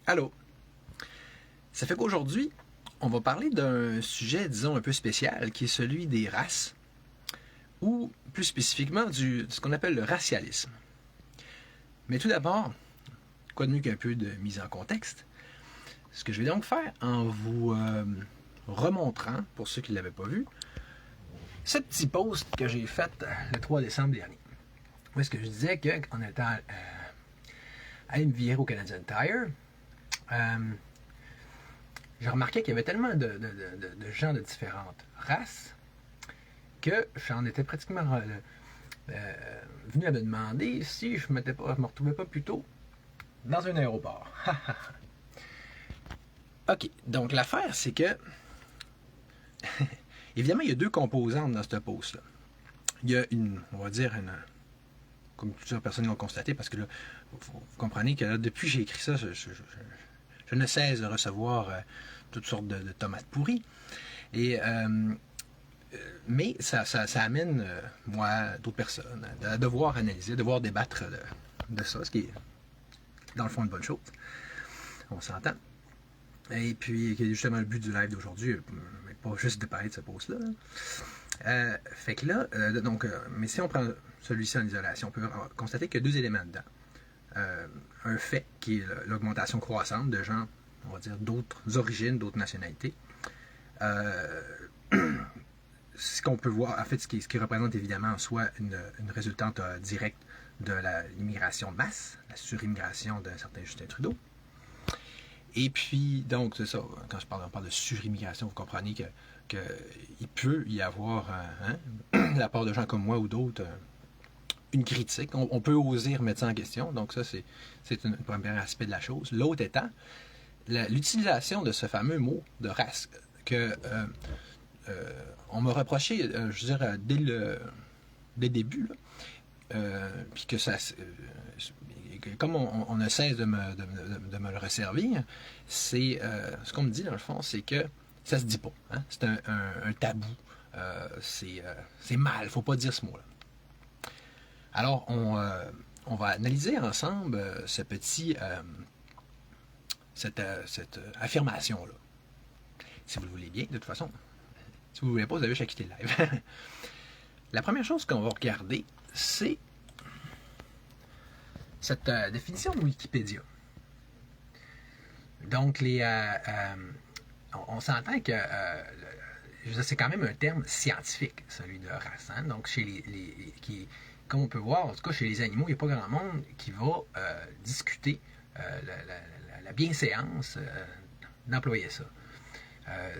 Allô? Ça fait qu'aujourd'hui, on va parler d'un sujet, disons, un peu spécial, qui est celui des races, ou plus spécifiquement de ce qu'on appelle le racialisme. Mais tout d'abord, quoi de mieux qu'un peu de mise en contexte? Ce que je vais donc faire en vous remontrant, pour ceux qui ne l'avaient pas vu, ce petit post que j'ai fait le 3 décembre dernier. Où est-ce que je disais qu'en étant à une virer au Canadian Tire, j'ai remarqué qu'il y avait tellement de gens de différentes races que j'en étais pratiquement venu à me demander si je ne me retrouvais pas plutôt dans un aéroport. OK, donc l'affaire, c'est que évidemment, il y a deux composantes dans ce post-là. Il y a on va dire, comme plusieurs personnes l'ont constaté, parce que là, vous comprenez que là, depuis que j'ai écrit ça, je ne cesse de recevoir toutes sortes de tomates pourries. Mais ça amène, moi, d'autres personnes, à devoir analyser, à devoir débattre de ça, ce qui est, dans le fond, une bonne chose. On s'entend. Et puis, justement, le but du live d'aujourd'hui, mais pas juste de parler de ce post-là. Fait que là, mais si on prend celui-ci en isolation, on peut constater qu'il y a deux éléments dedans. Un fait qui est l'augmentation croissante de gens, on va dire, d'autres origines, d'autres nationalités. Ce qu'on peut voir, en fait, ce qui représente évidemment en soi une résultante directe de l'immigration de masse, la surimmigration d'un certain Justin Trudeau. Et puis, donc, c'est ça, quand on parle de surimmigration, vous comprenez qu'il peut y avoir, de la part de gens comme moi ou d'autres, une critique. On peut oser remettre ça en question. Donc, ça, c'est un premier aspect de la chose. L'autre étant l'utilisation de ce fameux mot de race que on m'a reproché, je veux dire, dès le début, puis que ça, comme on ne cesse de me le resservir, c'est ce qu'on me dit dans le fond, c'est que ça se dit pas. Hein? C'est un tabou. C'est mal, faut pas dire ce mot-là. Alors, on va analyser ensemble cette affirmation-là. Si vous le voulez bien, de toute façon. Si vous ne voulez pas, vous avez juste à quitter le live. La première chose qu'on va regarder, c'est cette définition de Wikipédia. Donc, on s'entend que c'est quand même un terme scientifique, celui de race. Hein? Donc, comme on peut voir, en tout cas chez les animaux, il n'y a pas grand monde qui va discuter la bienséance d'employer ça.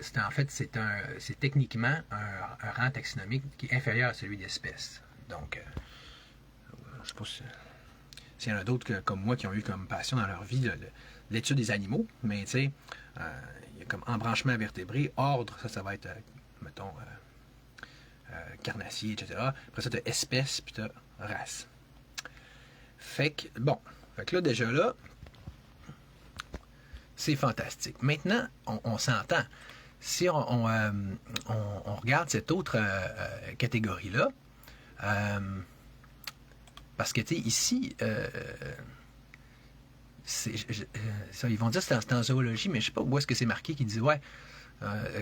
C'est techniquement un rang taxonomique qui est inférieur à celui d'espèce. Donc, je ne sais pas s'il y en a d'autres comme moi qui ont eu comme passion dans leur vie l'étude des animaux, mais tu sais, il y a comme embranchement vertébré, ordre, ça va être, mettons, carnassier, etc. Après ça, tu as espèce, puis tu as race. Fait que là, déjà là, c'est fantastique. Maintenant, on s'entend. Si on regarde cette autre catégorie-là, parce que, tu sais, ici, ils vont dire que c'est en zoologie, mais je ne sais pas où est-ce que c'est marqué qui dit,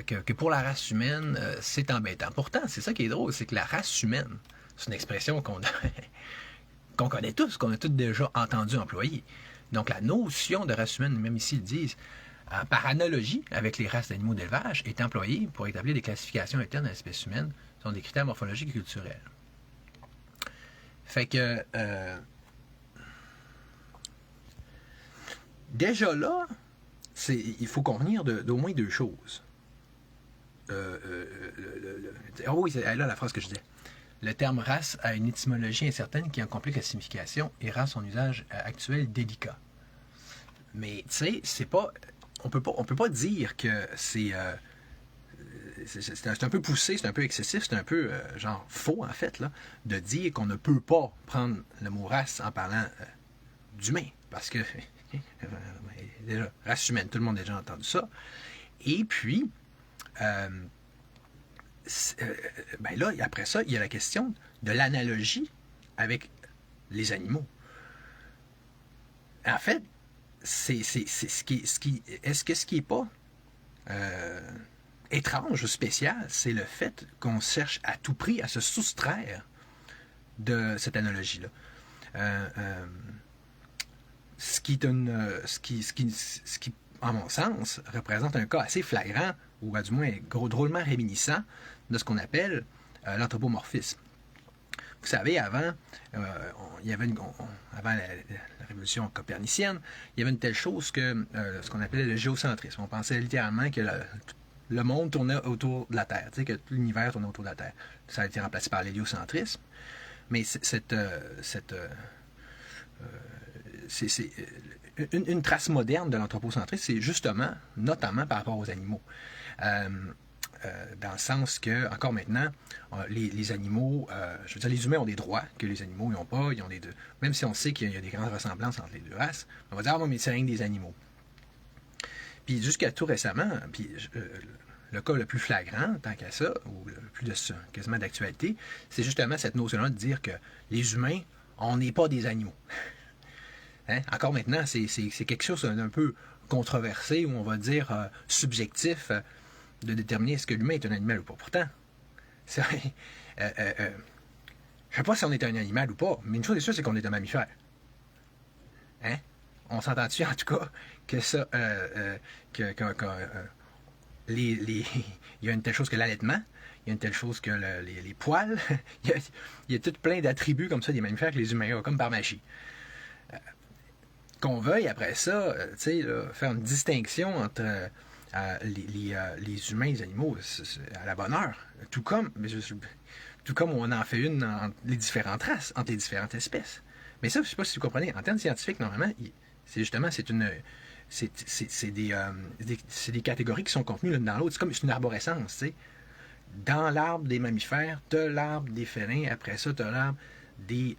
que pour la race humaine, c'est embêtant. Pourtant, c'est ça qui est drôle, c'est que la race humaine, c'est une expression qu'on connaît tous, qu'on a tous déjà entendu employer. Donc, la notion de race humaine, même ici, ils disent, par analogie avec les races d'animaux d'élevage, est employée pour établir des classifications internes à l'espèce humaine selon des critères morphologiques et culturels. Fait que, déjà là, il faut convenir d'au moins deux choses. Oui, c'est là la phrase que je disais. Le terme race a une étymologie incertaine qui en complique la signification et rend son usage actuel délicat. Mais tu sais, c'est pas, on peut pas dire que c'est un peu poussé, c'est un peu excessif, c'est un peu genre faux en fait là, de dire qu'on ne peut pas prendre le mot race en parlant d'humain, parce que déjà race humaine, tout le monde a déjà entendu ça. Et puis là, après ça, il y a la question de l'analogie avec les animaux. En fait, est-ce que ce qui n'est pas étrange ou spécial, c'est le fait qu'on cherche à tout prix à se soustraire de cette analogie-là. Ce qui, à mon sens, représente un cas assez flagrant, ou à du moins drôlement réminiscent, de ce qu'on appelle l'anthropomorphisme. Vous savez, avant, avant la révolution copernicienne, il y avait une telle chose que ce qu'on appelait le géocentrisme. On pensait littéralement que le monde tournait autour de la Terre, que l'univers tournait autour de la Terre. Ça a été remplacé par l'héliocentrisme. Mais une trace moderne de l'anthropocentrisme, c'est justement, notamment par rapport aux animaux. Dans le sens que, encore maintenant, les animaux, je veux dire, les humains ont des droits que les animaux n'ont pas. Ils ont même si on sait qu'il y a des grandes ressemblances entre les deux races, on va dire, mais c'est rien que des animaux. Puis jusqu'à tout récemment, le cas le plus flagrant, tant qu'à ça, ou le plus quasiment d'actualité, c'est justement cette notion-là de dire que les humains, on n'est pas des animaux. Hein? Encore maintenant, c'est quelque chose d'un peu controversé, ou on va dire subjectif, de déterminer est-ce que l'humain est un animal ou pas. Pourtant, je ne sais pas si on est un animal ou pas, mais une chose est sûre, c'est qu'on est un mammifère. Hein? On s'entend-tu en tout cas que ça, il y a une telle chose que l'allaitement, il y a une telle chose que les poils, il y a tout plein d'attributs comme ça des mammifères que les humains ont, comme par magie. Qu'on veuille après ça, faire une distinction entre les humains et les animaux, c'est à la bonne heure. Tout comme on en fait une entre les différentes races, entre les différentes espèces. Mais ça, je ne sais pas si vous comprenez, en termes scientifiques, normalement, c'est des catégories qui sont contenues l'une dans l'autre. C'est une arborescence, tu sais. Dans l'arbre des mammifères, tu as l'arbre des félins, après ça, tu as l'arbre des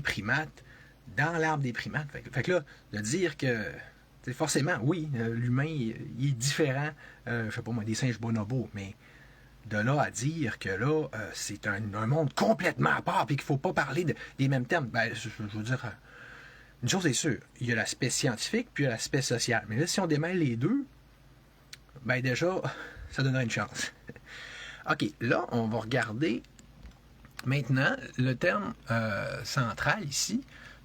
primates. Dans l'arbre des primates. Fait que là, de dire que forcément, oui, l'humain il est différent, je sais pas moi, des singes bonobos, mais de là à dire que là, c'est un monde complètement à part et qu'il ne faut pas parler des mêmes termes, je veux dire, une chose est sûre, il y a l'aspect scientifique puis il y a l'aspect social. Mais là, si on démêle les deux, déjà, ça donnerait une chance. OK, là, on va regarder maintenant le terme central ici,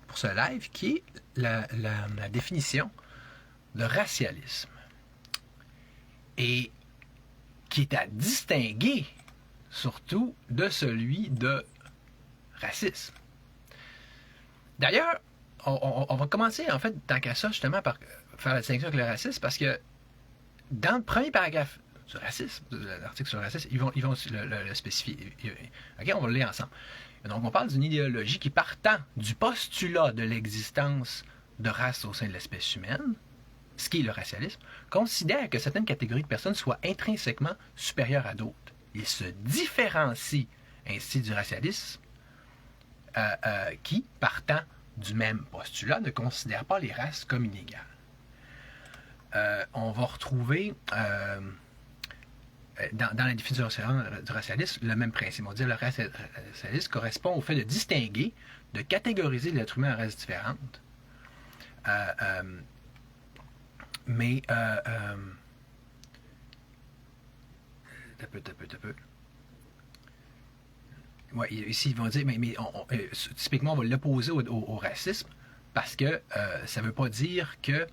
pour ce live, qui est la définition de racialisme. Et qui est à distinguer surtout de celui de racisme. D'ailleurs, on va commencer, en fait, tant qu'à ça, justement, par faire la distinction avec le racisme, parce que dans le premier paragraphe du racisme, de l'article sur le racisme, ils vont le spécifier. OK, on va le lire ensemble. Donc, on parle d'une idéologie qui, partant du postulat de l'existence de race au sein de l'espèce humaine, ce qui est le racialisme, considère que certaines catégories de personnes soient intrinsèquement supérieures à d'autres. Il se différencie ainsi du racialisme qui, partant du même postulat, ne considère pas les races comme inégales. On va retrouver dans la définition du racialisme le même principe. On dit que le racialisme correspond au fait de distinguer, de catégoriser l'être humain en races différentes. Mais un peu. Ouais, ici, ils vont dire, mais typiquement, on va l'opposer au racisme parce que ça ne veut pas dire que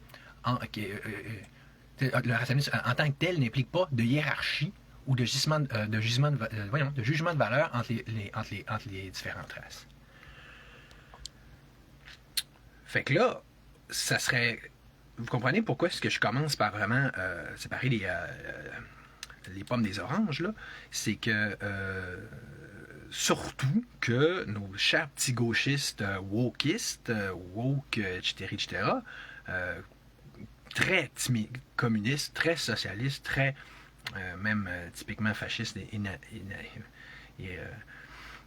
le racialisme en tant que tel n'implique pas de hiérarchie ou de jugement de valeur entre les différentes races. Fait que là, ça serait... Vous comprenez pourquoi est-ce que je commence par vraiment séparer les pommes des oranges, là? C'est que surtout que nos chers petits gauchistes wokistes, woke, etc., très communistes, très socialistes, très même typiquement fascistes et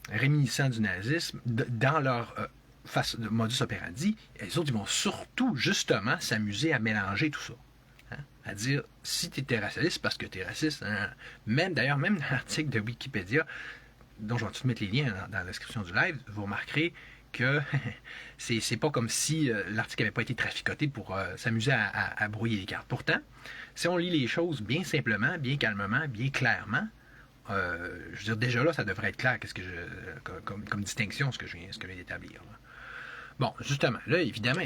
réminiscents du nazisme, dans leur modus operandi, les autres, ils vont surtout, justement, s'amuser à mélanger tout ça. Hein? À dire, si tu étais raciste, parce que tu es raciste. Hein? Même dans l'article de Wikipédia, dont je vais tout mettre les liens dans la description du live, vous remarquerez que c'est pas comme si l'article n'avait pas été traficoté pour s'amuser à brouiller les cartes. Pourtant, si on lit les choses bien simplement, bien calmement, bien clairement, je veux dire, déjà là, ça devrait être clair comme distinction, ce que je viens d'établir. Là. Bon, justement, là, évidemment,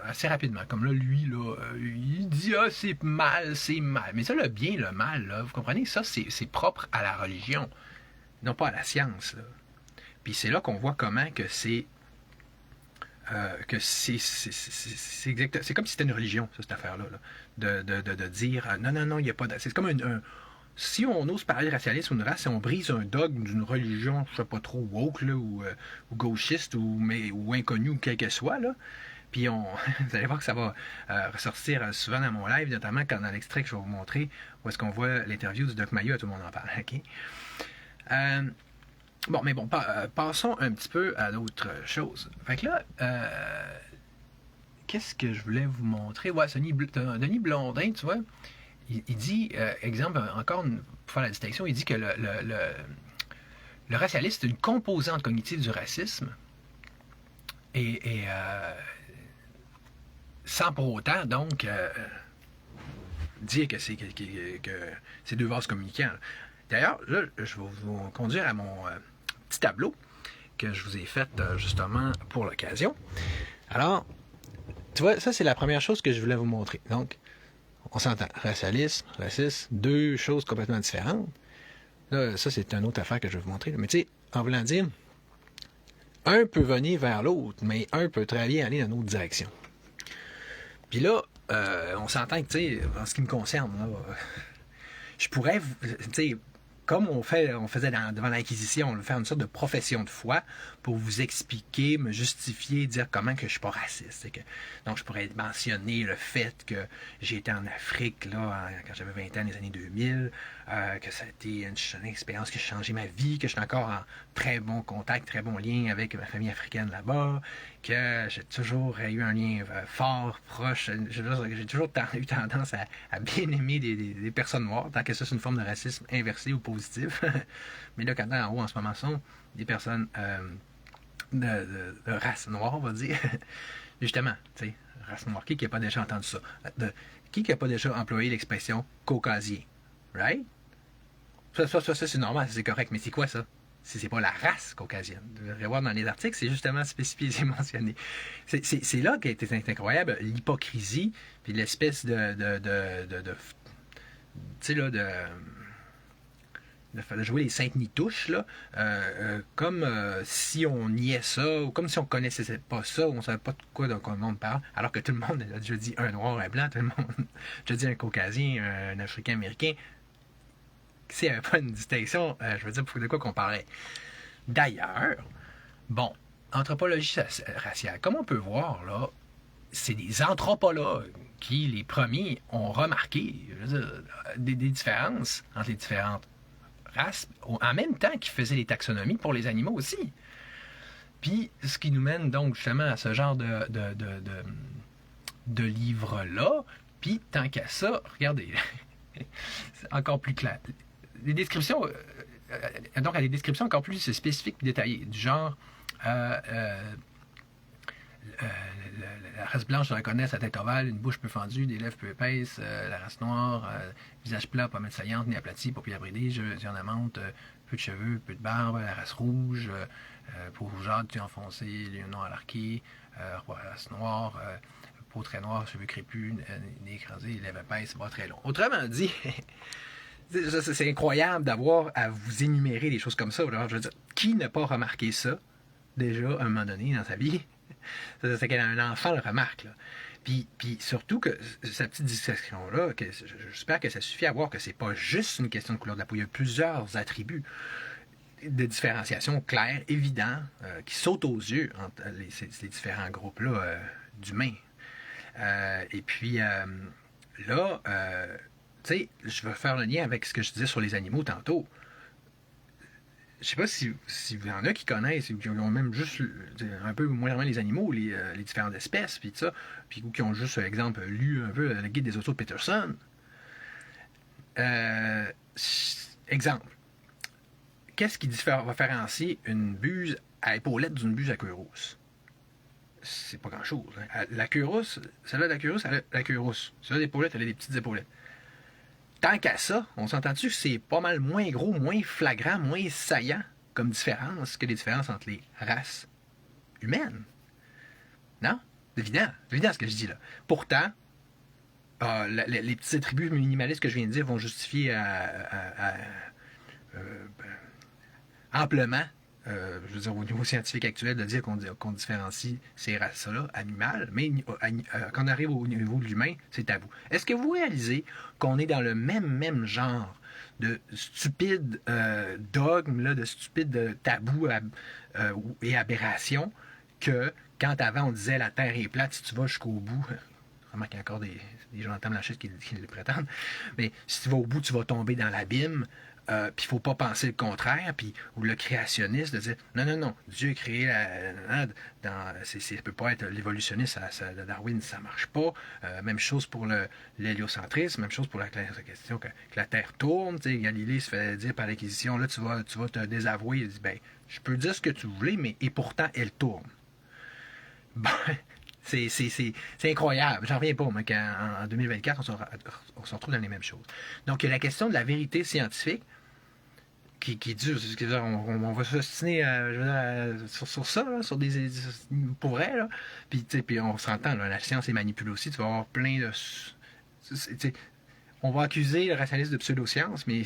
assez rapidement, comme là, lui, là, il dit « Ah, c'est mal, c'est mal ». Mais ça, le bien, le mal, là, vous comprenez, ça, c'est propre à la religion, non pas à la science. Là. Puis c'est là qu'on voit comment que c'est exact. C'est comme si c'était une religion, ça, cette affaire-là, là, de dire non, non, non, il n'y a pas de. C'est comme si on ose parler de racialisme ou une race, si on brise un dogme d'une religion, je sais pas trop, woke, là, ou gauchiste, ou inconnu, ou quel que soit, là, puis vous allez voir que ça va ressortir souvent dans mon live, notamment quand dans l'extrait que je vais vous montrer, où est-ce qu'on voit l'interview du Doc Mayeux, tout le monde en parle, ok? Bon, mais bon, passons un petit peu à d'autres choses. Fait que là, qu'est-ce que je voulais vous montrer? Ouais, Denis Blondin, tu vois, il dit, exemple, encore pour faire la distinction, il dit que le racialisme est une composante cognitive du racisme et sans pour autant, donc, dire que c'est deux vases communicants. D'ailleurs, là, je vais vous conduire à mon petit tableau que je vous ai fait justement pour l'occasion. Alors, tu vois, ça c'est la première chose que je voulais vous montrer. Donc, on s'entend, racisme, deux choses complètement différentes. Là, ça c'est une autre affaire que je vais vous montrer. Mais tu sais, en voulant dire, un peut venir vers l'autre, mais un peut très bien aller dans une autre direction. Puis là, on s'entend que, tu sais, en ce qui me concerne, là, je pourrais, tu sais, comme on faisait devant l'Inquisition, on va faire une sorte de profession de foi pour vous expliquer, me justifier, dire comment que je suis pas raciste. Donc, je pourrais mentionner le fait que j'ai été en Afrique là, quand j'avais 20 ans, les années 2000, que ça a été une expérience qui a changé ma vie, que je suis encore en très bon contact, très bon lien avec ma famille africaine là-bas, que j'ai toujours eu un lien fort, proche. J'ai toujours eu tendance à bien aimer des personnes noires, tant que ça c'est une forme de racisme inversé ou positif. Mais là, quand en haut en ce moment sont des personnes de race noire, on va dire. Justement, tu sais, race noire, qui n'a pas déjà entendu ça? Qui n'a pas déjà employé l'expression caucasien? Right? Ça c'est normal, c'est correct, mais c'est quoi ça? Si c'est pas la race caucasienne. Vous allez voir dans les articles, c'est justement spécifié, c'est mentionné. C'est là qu'est incroyable, l'hypocrisie, puis l'espèce de tu sais là, de jouer les saintes nitouches, là, comme si on niait ça, ou comme si on connaissait pas ça, ou on savait pas de quoi le monde parle, alors que tout le monde a déjà dit un noir, un blanc, tout le monde a déjà dit un caucasien, un africain américain. S'il n'y avait pas une distinction, je veux dire, de quoi qu'on parlait. D'ailleurs, bon, anthropologie raciale, comme on peut voir, là, c'est des anthropologues qui, les premiers, ont remarqué, je veux dire, des différences entre les différentes races, en même temps qu'ils faisaient les taxonomies pour les animaux aussi. Puis, ce qui nous mène donc justement à ce genre de livre-là. Puis, tant qu'à ça, regardez, c'est encore plus clair. Les descriptions, donc à des descriptions encore plus spécifiques et détaillées, du genre la race blanche, je la connais, sa tête ovale, une bouche peu fendue, des lèvres peu épaisses, la race noire, visage plat, pommettes saillantes, nez aplati, paupières bridées, yeux en amande, peu de cheveux, peu de barbe, la race rouge, peau rougeâtre, yeux enfoncés, les yeux noirs alarqués, race noire, peau très noire, cheveux crépus, nez écrasé, lèvres épaisses, bras très longs. Autrement dit, c'est incroyable d'avoir à vous énumérer des choses comme ça. Alors, je veux dire, qui n'a pas remarqué ça, déjà, à un moment donné dans sa vie? C'est qu'un enfant le remarque. Là. Puis surtout que cette petite distinction-là, j'espère que ça suffit à voir que c'est pas juste une question de couleur de la peau. Il y a plusieurs attributs de différenciation clairs, évidents, qui sautent aux yeux entre ces différents groupes-là d'humains. Et puis, là, tu sais, je vais faire le lien avec ce que je disais sur les animaux tantôt. Je sais pas s'il y en a qui connaissent, ou qui ont même juste un peu moins les animaux, les différentes espèces, puis tout ça, puis ou qui ont juste, par exemple, lu un peu le guide des oiseaux de Peterson. Exemple. Qu'est-ce qui va différencier une buse à épaulette d'une buse à queue rousse. C'est pas grand-chose. Hein. La queue rousse, celle-là de la queue rousse, elle a la queue rousse. Celle-là d'épaulette, elle a des petites épaulettes. Tant qu'à ça, on s'entend-tu que c'est pas mal moins gros, moins flagrant, moins saillant comme différence que les différences entre les races humaines? Non? C'est évident ce que je dis là. Pourtant, les petits attributs minimalistes que je viens de dire vont justifier amplement, je veux dire, au niveau scientifique actuel, de dire qu'on différencie ces races-là animales, mais quand on arrive au niveau de l'humain, c'est tabou. Est-ce que vous réalisez qu'on est dans le même genre de stupides dogmes, là, de stupides tabous et aberrations que quand avant on disait la Terre est plate, si tu vas jusqu'au bout, vraiment qu'il y a encore des gens en Blanchette qui le prétendent, mais si tu vas au bout, tu vas tomber dans l'abîme. Puis il ne faut pas penser le contraire, puis ou le créationniste de dire non, Dieu a créé ça peut pas être l'évolutionniste, Darwin, ça marche pas. Même chose pour l'héliocentrisme, même chose pour la question que la Terre tourne. Galilée se fait dire par l'acquisition, là tu vas te désavouer. Il dit je peux dire ce que tu voulais, mais et pourtant elle tourne. Ben, c'est incroyable. J'en reviens pas, mais qu'en 2024, on se retrouve dans les mêmes choses. Donc, il y a la question de la vérité scientifique qui est dure. On va s'ostiner sur ça, là, sur des pour vrai. Là. Puis on s'entend, là, la science est manipulée aussi. Tu vas avoir plein de... on va accuser le rationaliste de pseudo-science, mais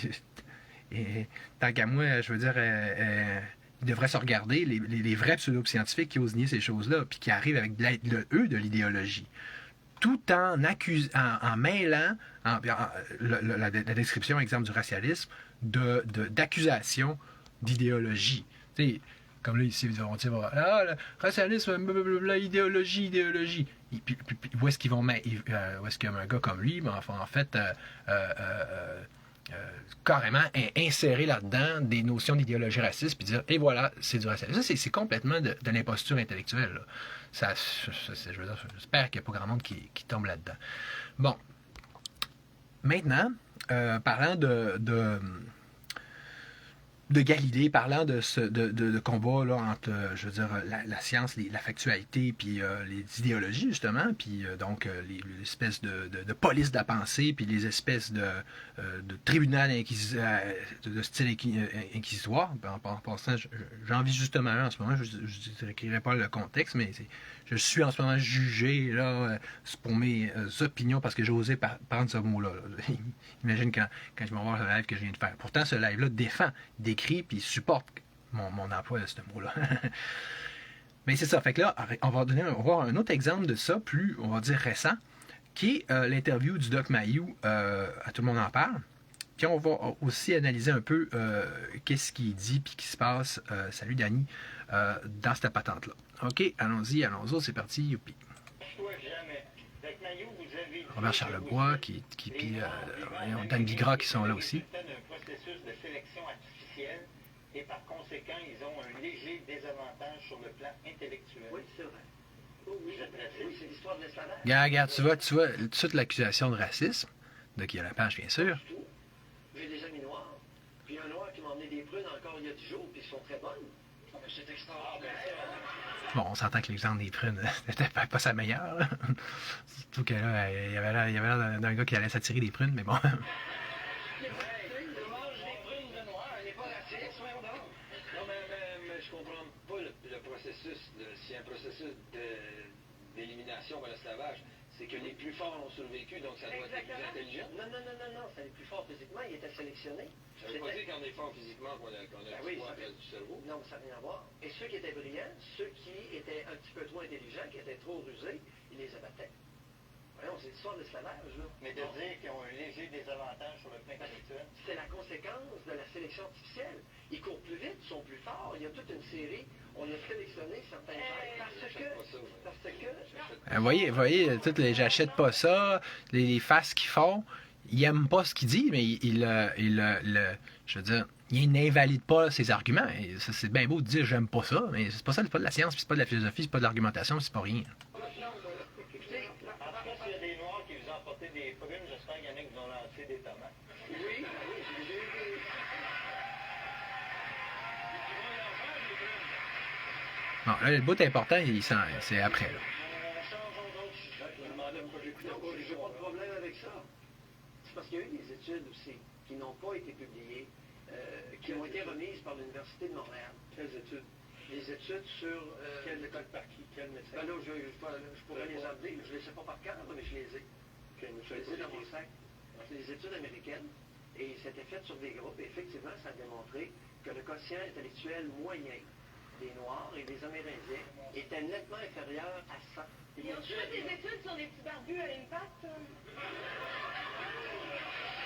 tant qu'à moi, je veux dire... ils devraient se regarder, les vrais pseudo-scientifiques qui osent nier ces choses-là, puis qui arrivent avec de l'idéologie, tout en mêlant la description, exemple, du racialisme, d'accusation d'idéologie. T'sais, comme là, ici, on dit, le racialisme, blablabla, idéologie. Puis, où est-ce qu'ils vont mettre, où est-ce qu'un gars comme lui, en fait, carrément insérer là-dedans des notions d'idéologie raciste puis dire et voilà, c'est du racisme. Ça, c'est complètement de l'imposture intellectuelle. Là. Je veux dire, j'espère qu'il n'y a pas grand monde qui tombe là-dedans. Bon. Maintenant, parlant de Galilée, parlant de combat là, entre, je veux dire, la science, la factualité, puis les idéologies, justement, puis donc les espèces de police de la pensée, puis les espèces de tribunal de style inquisitoire. En passant, j'en vis justement un en ce moment, je ne décrirai pas le contexte, mais je suis en ce moment jugé là, pour mes opinions parce que j'ai osé prendre ce mot-là. Imagine quand je vais voir le live que je viens de faire. Pourtant, ce live-là décrit puis supporte mon emploi de ce mot-là. Mais c'est ça. Fait que là, on va voir un autre exemple de ça, plus, on va dire, récent, qui est l'interview du Doc Mayou à Tout le monde en parle. Puis on va aussi analyser un peu qu'est-ce qu'il dit puis qui se passe, salut Danny, dans cette patente-là. OK, allons-y, c'est parti, youpi. Robert Charlebois, puis Dan Bigra qui sont là aussi. Un processus de sélection artificielle et par conséquent, ils ont un léger désavantage sur le plan intellectuel. Oui, c'est vrai. Oui, c'est l'histoire de l'esclavage. Regarde, tu vois tout de suite l'accusation de racisme, donc il y a la page, bien sûr. J'ai des amis noirs, puis un noir qui m'a emmené des prunes encore il y a 10 jours, puis ils sont très bonnes. C'est extraordinaire. Bon, on s'entend que l'exemple des prunes n'était pas sa meilleure. Là. Surtout que là, il y avait l'air d'un gars qui allait s'attirer des prunes, mais bon. C'est un processus d'élimination par l'esclavage. C'est que les plus forts ont survécu, donc ça doit être plus intelligent. Non, c'est les plus forts physiquement, ils étaient sélectionnés. Ça veut pas dire qu'on est fort physiquement qu'on a du cerveau. Non, mais ça n'a rien à voir. Et ceux qui étaient brillants, ceux qui étaient un petit peu trop intelligents, qui étaient trop rusés, ils les abattaient. Voyons, c'est l'histoire de l'esclavage, là. Mais de dire qu'ils ont un léger désavantage sur le plan intellectuel. C'est la conséquence de la sélection artificielle. Ils courent plus vite, ils sont plus forts. Il y a toute une série. On a sélectionné certains gens parce que... Voyez, j'achète pas ça, les faces qu'ils font, ils aiment pas ce qu'il dit, mais je veux dire, il n'invalide pas ses arguments. Et ça, c'est bien beau de dire j'aime pas ça, mais c'est pas ça, c'est pas de la science, puis c'est pas de la philosophie, c'est pas de l'argumentation, c'est pas rien. Bon, là, le bout important, c'est après, là. J'ai pas de problème avec ça. C'est parce qu'il y a eu des études aussi qui n'ont pas été publiées, qui ont été remises par l'Université de Montréal. Quelles études? Des études sur... Quelle école par qui? Quel médecin? Ben là, je pourrais les emmener, je ne les sais pas par cœur, mais je les ai. Je les ai dans mon sac. C'est des études américaines, et c'était fait sur des groupes, et effectivement, ça a démontré que le quotient intellectuel moyen des Noirs et des Amérindiens était nettement inférieur à 100. Ils ont fait des études sur les petits barbus à l'impact?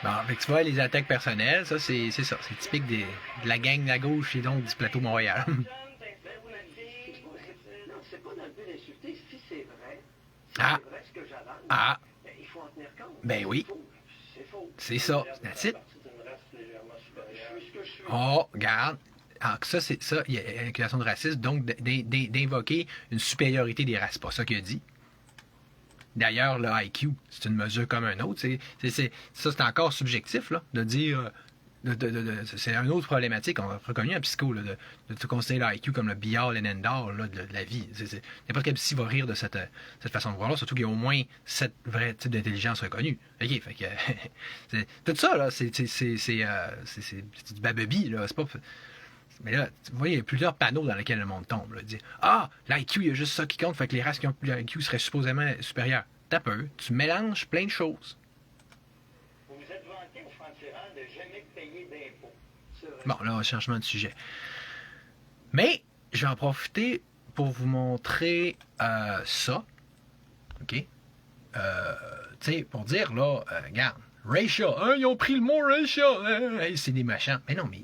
Bon, avec tu vois, les attaques personnelles, ça, c'est ça. C'est typique de la gang de la gauche et donc du plateau Montréal. Non, c'est pas dans le but d'insulter. Si c'est vrai, c'est vrai ce que j'avance, il faut en tenir compte. Ben oui. C'est faux. C'est ça. That's it. Oh, regarde. Alors, ça, c'est ça, il y a une accusation de racisme, donc d'invoquer une supériorité des races. C'est pas ça qu'il a dit. D'ailleurs, le IQ, c'est une mesure comme un autre. Ça, c'est encore subjectif, là, de dire... c'est une autre problématique. On a reconnu en psycho là, de considérer l'IQ comme le be all and end all là, de la vie. N'importe quel psy va rire de cette façon de voir-là, surtout qu'il y a au moins 7 vrais types d'intelligence reconnus. OK, fait que, tout ça, là, c'est du bababi, là. C'est pas... Mais là, vous voyez, il y a plusieurs panneaux dans lesquels le monde tombe. Là, dire l'IQ, il y a juste ça qui compte, fait que les races qui ont plus d'IQ seraient supposément supérieures. T'as peu, tu mélanges plein de choses. Vous vous êtes vanté au franc-tireur de jamais payer d'impôts. Bon, là, changement de sujet. Mais, je vais en profiter pour vous montrer ça. OK? Tu sais, pour dire, là, regarde, racial, ils ont pris le mot racial, c'est des machins. Mais non, mais...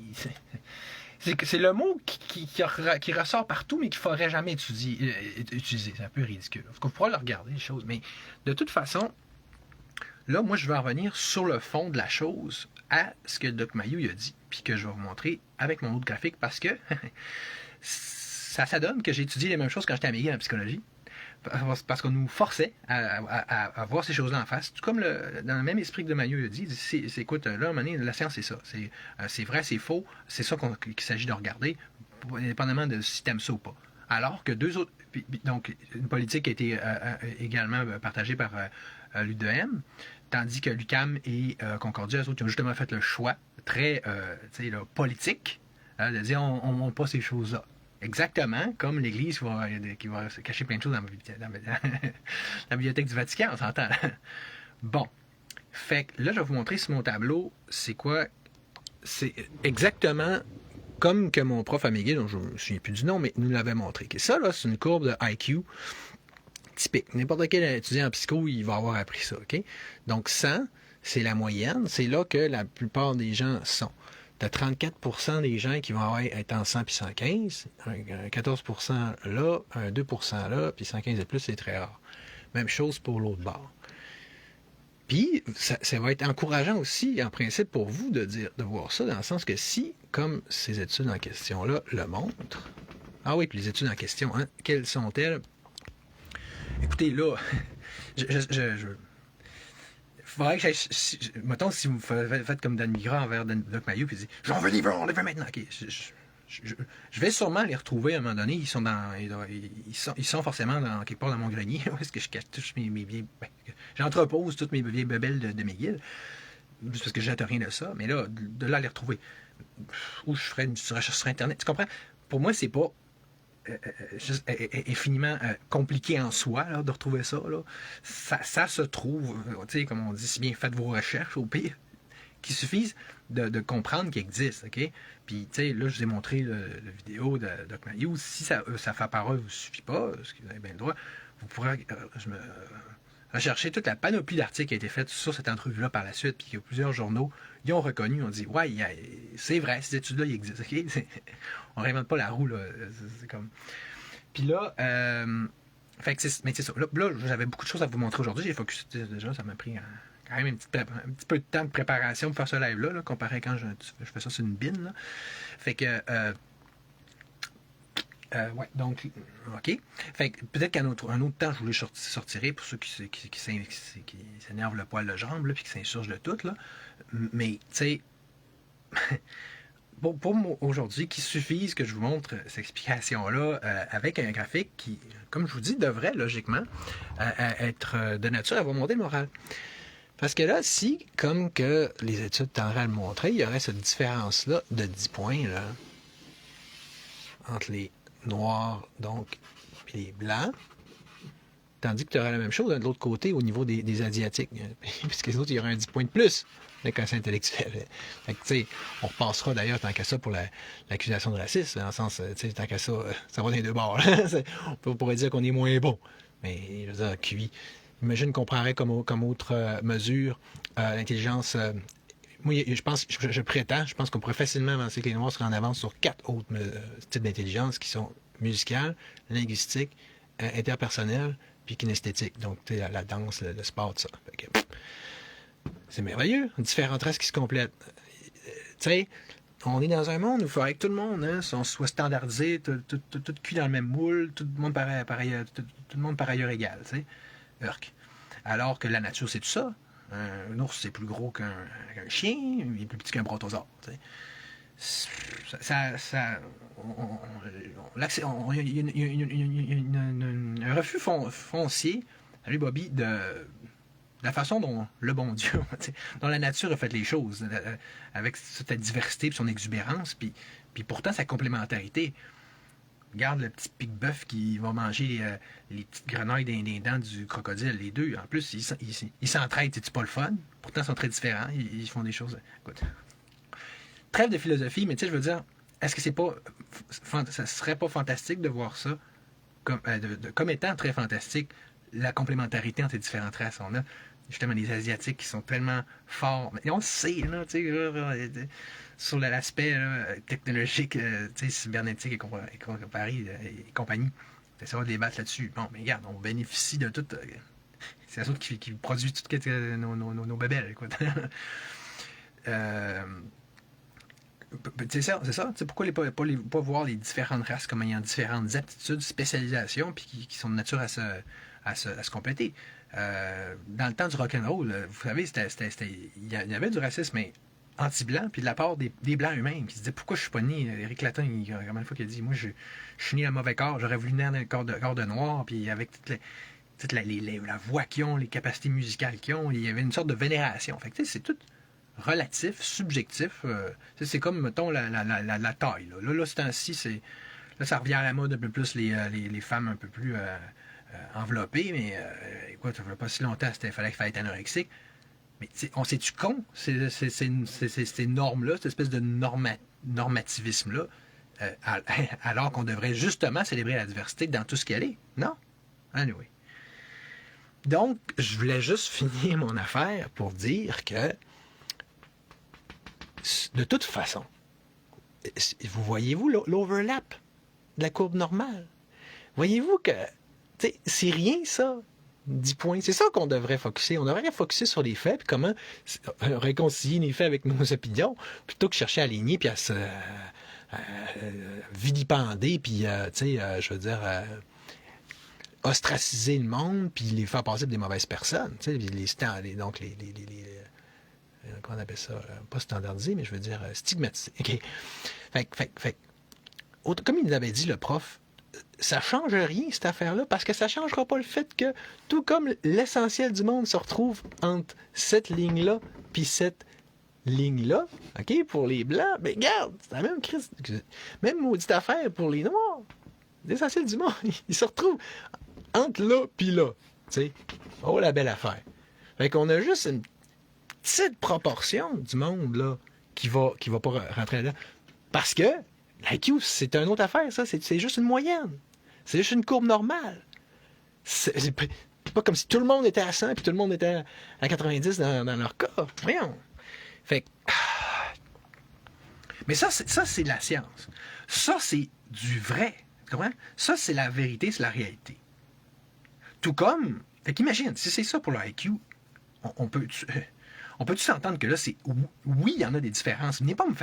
C'est le mot qui ressort partout, mais qu'il ne faudrait jamais utiliser. C'est un peu ridicule. Vous pourrez le regarder, les choses. Mais de toute façon, là, moi, je vais revenir sur le fond de la chose à ce que Doc Mayou a dit, puis que je vais vous montrer avec mon autre graphique, parce que ça donne que j'ai étudié les mêmes choses quand j'étais à McGill en psychologie. Parce qu'on nous forçait à voir ces choses-là en face. Tout comme dans le même esprit que de Mayou a dit, écoute, là, à un moment donné, la science, c'est ça. C'est vrai, c'est faux. C'est ça qu'il s'agit de regarder, indépendamment de si tu aimes ça ou pas. Alors que deux autres... Donc, une politique qui a été également partagée par l'UDM, tandis que l'UQAM et Concordia, eux autres, ils ont justement fait le choix très politique de dire on ne montre pas ces choses-là. Exactement comme l'Église qui va se cacher plein de choses dans la bibliothèque du Vatican, on s'entend. Bon. Fait que là, je vais vous montrer sur mon tableau, c'est quoi. C'est exactement comme que mon prof à McGill, dont je ne me souviens plus du nom, mais nous l'avait montré. Et ça, là, c'est une courbe de IQ typique. N'importe quel étudiant en psycho, il va avoir appris ça. OK? Donc, 100, c'est la moyenne. C'est là que la plupart des gens sont. Tu as 34% des gens qui vont être en 100 puis 115, un 14% là, un 2% là, puis 115 et plus, c'est très rare. Même chose pour l'autre bord. Puis, ça va être encourageant aussi, en principe, pour vous de voir ça, dans le sens que si, comme ces études en question-là le montrent, puis les études en question, quelles sont-elles? Écoutez, là, faudrait que mettons, si vous faites comme Dan Migra envers Doc Mayou, puis dit j'en veux les veux, on les veut maintenant. Okay. Je vais sûrement les retrouver à un moment donné. Ils sont forcément quelque part dans mon grenier. Où est-ce que je cache tous mes vieilles. J'entrepose toutes mes vieilles bebelles de McGill. Juste parce que je jette rien de ça. Mais là, de là à les retrouver. Ou je ferais une recherche sur Internet. Tu comprends? Pour moi, c'est pas. Infiniment compliqué en soi là, de retrouver ça, là. Ça se trouve, comme on dit si bien, faites vos recherches au pire, qu'il suffise de comprendre qu'il existe, OK? Puis, là, je vous ai montré la vidéo de Doc Mayou. Si sa parole ne vous suffit pas, ce que vous avez bien le droit, vous pourrez rechercher toute la panoplie d'articles qui a été faite sur cette entrevue-là par la suite, puis qu'il y a plusieurs journaux, ils ont reconnu, on dit, ouais, c'est vrai, ces études-là, ils existent, OK? On ne réinvente pas la roue, là. C'est comme... Puis là, mais c'est ça. Là, j'avais beaucoup de choses à vous montrer aujourd'hui. J'ai focus déjà, ça m'a pris quand même un petit peu de temps de préparation pour faire ce live-là, là, comparé à quand je fais ça sur une bine, là. Fait que... ouais, donc, OK. Fait que peut-être qu'un autre temps, je vous les sortirai pour ceux qui s'énervent le poil de jambe, là, puis qui s'insurgent de tout, là. Mais, tu sais, pour moi, aujourd'hui, qu'il suffise que je vous montre cette explication-là avec un graphique qui, comme je vous dis, devrait logiquement être de nature à vous monter le moral. Parce que là, si, comme que les études tendraient à le montrer, il y aurait cette différence-là de 10 points là, entre les noirs, donc, et les blancs, tandis que tu aurais la même chose de l'autre côté au niveau des Asiatiques. Puisque les autres, il y aurait un 10 points de plus de quotient intellectuel. Fait que, tu sais, on repassera d'ailleurs tant qu'à ça pour l'accusation de racisme, dans le sens, tu sais, tant qu'à ça, ça va dans les deux bords. On pourrait dire qu'on est moins bon. Mais, je veux dire, QI. Imagine qu'on prendrait comme autre mesure l'intelligence. Moi, je pense, je prétends, je pense qu'on pourrait facilement avancer que les Noirs seraient en avance sur 4 autres types d'intelligence qui sont musicales, linguistiques, interpersonnelles, puis kinesthétiques. Donc, tu sais, la danse, le sport, tout ça. Fait que, c'est merveilleux, différentes races qui se complètent. Tu sais, on est dans un monde où il faudrait que tout le monde soit standardisé, tout cuit dans le même moule, tout le monde par ailleurs égal, tu sais. Alors que la nature, c'est tout ça. Un ours, c'est plus gros qu'un chien, il est plus petit qu'un brontosaure. Il y a un refus foncier, salut Bobby, de la façon dont le bon Dieu, dont la nature a fait les choses, avec sa diversité et son exubérance, puis pourtant sa complémentarité. Regarde le petit pic-bœuf qui va manger les petites grenouilles des dents du crocodile, les deux. En plus, ils s'entraident, c'est pas le fun. Pourtant, ils sont très différents. Ils font des choses. Écoute. Trêve de philosophie, mais tu sais, je veux dire, est-ce que ça serait pas fantastique de voir ça comme étant très fantastique, la complémentarité entre les différentes races? On a justement les Asiatiques qui sont tellement forts. Mais on le sait, là, tu sais, sur l'aspect technologique, cybernétique et compagnie. Ça va débattre là-dessus. Bon, mais regarde, on bénéficie de tout. C'est la autres qui produit toutes nos bébelles, écoute. C'est ça. Pourquoi pas voir les différentes races comme ayant différentes aptitudes, spécialisations, puis qui sont de nature à se compléter. Dans le temps du rock'n'roll, vous savez, il y avait du racisme, mais anti-blanc, puis de la part des blancs eux-mêmes, qui se disaient pourquoi je suis pas né. Eric Latin, il y a combien de fois qu'il a dit moi je suis né à mauvais corps, j'aurais voulu naître dans le corps de noir, puis avec toute la voix qu'ils ont, les capacités musicales qu'ils ont, il y avait une sorte de vénération. Fait que c'est tout relatif, subjectif. C'est comme, mettons, la taille. Là ce temps-ci, là, ça revient à la mode un peu plus les femmes un peu plus enveloppées, mais écoute, ça ne fait pas si longtemps, il fallait être anorexique. Mais on s'est-tu con, ces normes-là, cette espèce de normativisme-là, alors qu'on devrait justement célébrer la diversité dans tout ce qu'elle est? Non? Anyway. Donc, je voulais juste finir mon affaire pour dire que, de toute façon, vous voyez-vous l'overlap de la courbe normale? Voyez-vous que, c'est rien ça? 10 points. C'est ça qu'on devrait focuser. On devrait focuser sur les faits, puis comment réconcilier les faits avec nos opinions, plutôt que chercher à aligner, puis à se vilipender, puis, je veux dire, ostraciser le monde, puis les faire passer pour des mauvaises personnes. Donc, comment on appelle ça? Pas standardisé, mais je veux dire stigmatisé. Okay. Fait, comme il nous avait dit, le prof, ça ne change rien, cette affaire-là, parce que ça ne changera pas le fait que, tout comme l'essentiel du monde se retrouve entre cette ligne-là puis cette ligne-là, OK, pour les Blancs, ben regarde, c'est la même maudite affaire pour les Noirs. L'essentiel du monde, ils se retrouvent entre là puis là. Tu sais, oh, la belle affaire. Fait qu'on a juste une petite proportion du monde, là, qui va pas rentrer là-dedans. Parce que l'IQ, c'est une autre affaire, ça. C'est juste une moyenne. C'est juste une courbe normale. C'est pas comme si tout le monde était à 100 puis tout le monde était à 90 dans leur cas. Voyons. Fait que... Mais ça, c'est la science. Ça, c'est du vrai. Tu comprends? Ça, c'est la vérité, c'est la réalité. Tout comme... Fait qu'imagine, si c'est ça pour le IQ, on peut s'entendre que là, oui, il y en a des différences. Venez pas me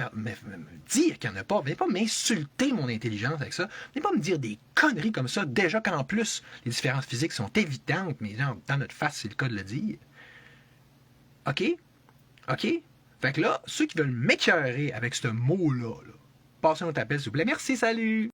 dire qu'il n'y en a pas. Venez pas m'insulter mon intelligence avec ça. Venez pas me dire des conneries comme ça. Déjà qu'en plus, les différences physiques sont évidentes, mais dans notre face, c'est le cas de le dire. OK? Fait que là, ceux qui veulent m'écœurer avec ce mot-là, passez un appel, s'il vous plaît. Merci, salut!